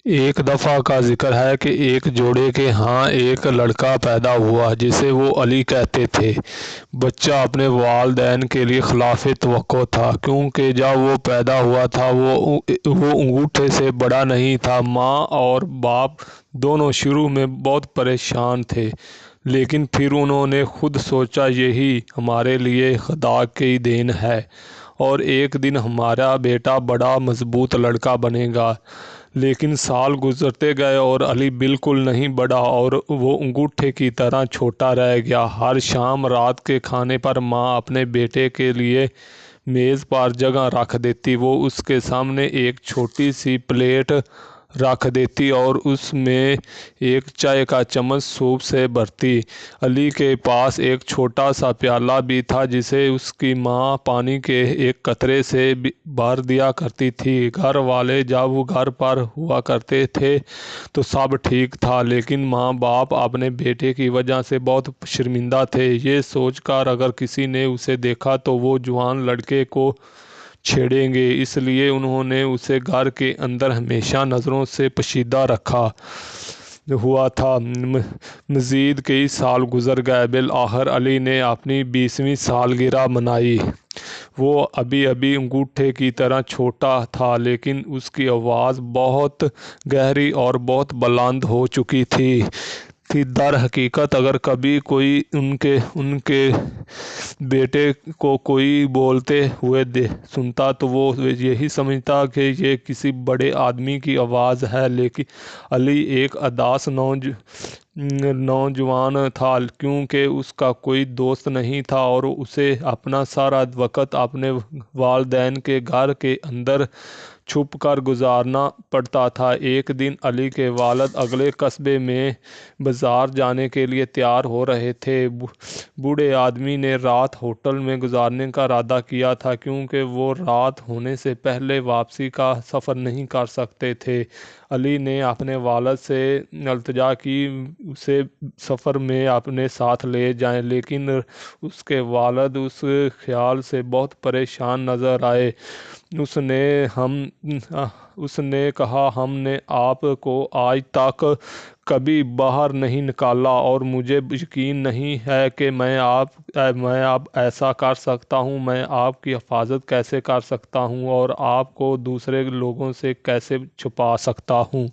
ایک دفعہ کا ذکر ہے کہ ایک جوڑے کے ہاں ایک لڑکا پیدا ہوا جسے وہ علی کہتے تھے۔ بچہ اپنے والدین کے لیے خلاف توقع تھا، کیونکہ جب وہ پیدا ہوا تھا وہ انگوٹھے سے بڑا نہیں تھا۔ ماں اور باپ دونوں شروع میں بہت پریشان تھے، لیکن پھر انہوں نے خود سوچا یہی ہمارے لیے خدا کی دین ہے اور ایک دن ہمارا بیٹا بڑا مضبوط لڑکا بنے گا۔ لیکن سال گزرتے گئے اور علی بالکل نہیں بڑھا اور وہ انگوٹھے کی طرح چھوٹا رہ گیا۔ ہر شام رات کے کھانے پر ماں اپنے بیٹے کے لیے میز پر جگہ رکھ دیتی۔ وہ اس کے سامنے ایک چھوٹی سی پلیٹ رکھ دیتی اور اس میں ایک چائے کا چمچ سوپ سے بھرتی۔ علی کے پاس ایک چھوٹا سا پیالہ بھی تھا جسے اس کی ماں پانی کے ایک قطرے سے بھر دیا کرتی تھی۔ گھر والے جب گھر پر ہوا کرتے تھے تو سب ٹھیک تھا، لیکن ماں باپ اپنے بیٹے کی وجہ سے بہت شرمندہ تھے، یہ سوچ کر اگر کسی نے اسے دیکھا تو وہ جوان لڑکے کو چھیڑیں گے، اس لیے انہوں نے اسے گھر کے اندر ہمیشہ نظروں سے پوشیدہ رکھا ہوا تھا۔ مزید کئی سال گزر گئے، بالآخر علی نے اپنی 20ویں سالگرہ منائی۔ وہ ابھی انگوٹھے کی طرح چھوٹا تھا، لیکن اس کی آواز بہت گہری اور بہت بلند ہو چکی تھی۔ در حقیقت اگر کبھی کوئی ان کے بیٹے کو کوئی بولتے ہوئے سنتا تو وہ یہی سمجھتا کہ یہ کسی بڑے آدمی کی آواز ہے، لیکن علی ایک اداس نوجوان تھا، کیونکہ اس کا کوئی دوست نہیں تھا اور اسے اپنا سارا وقت اپنے والدین کے گھر کے اندر چھپ کر گزارنا پڑتا تھا۔ ایک دن علی کے والد اگلے قصبے میں بازار جانے کے لیے تیار ہو رہے تھے۔ بوڑھے آدمی نے رات ہوٹل میں گزارنے کا ارادہ کیا تھا، کیونکہ وہ رات ہونے سے پہلے واپسی کا سفر نہیں کر سکتے تھے۔ علی نے اپنے والد سے التجا کی اسے سفر میں اپنے ساتھ لے جائیں، لیکن اس کے والد اس خیال سے بہت پریشان نظر آئے۔ اس نے کہا، ہم نے آپ کو آج تک کبھی باہر نہیں نکالا اور مجھے یقین نہیں ہے کہ میں اب ایسا کر سکتا ہوں۔ میں آپ کی حفاظت کیسے کر سکتا ہوں اور آپ کو دوسرے لوگوں سے کیسے چھپا سکتا ہوں؟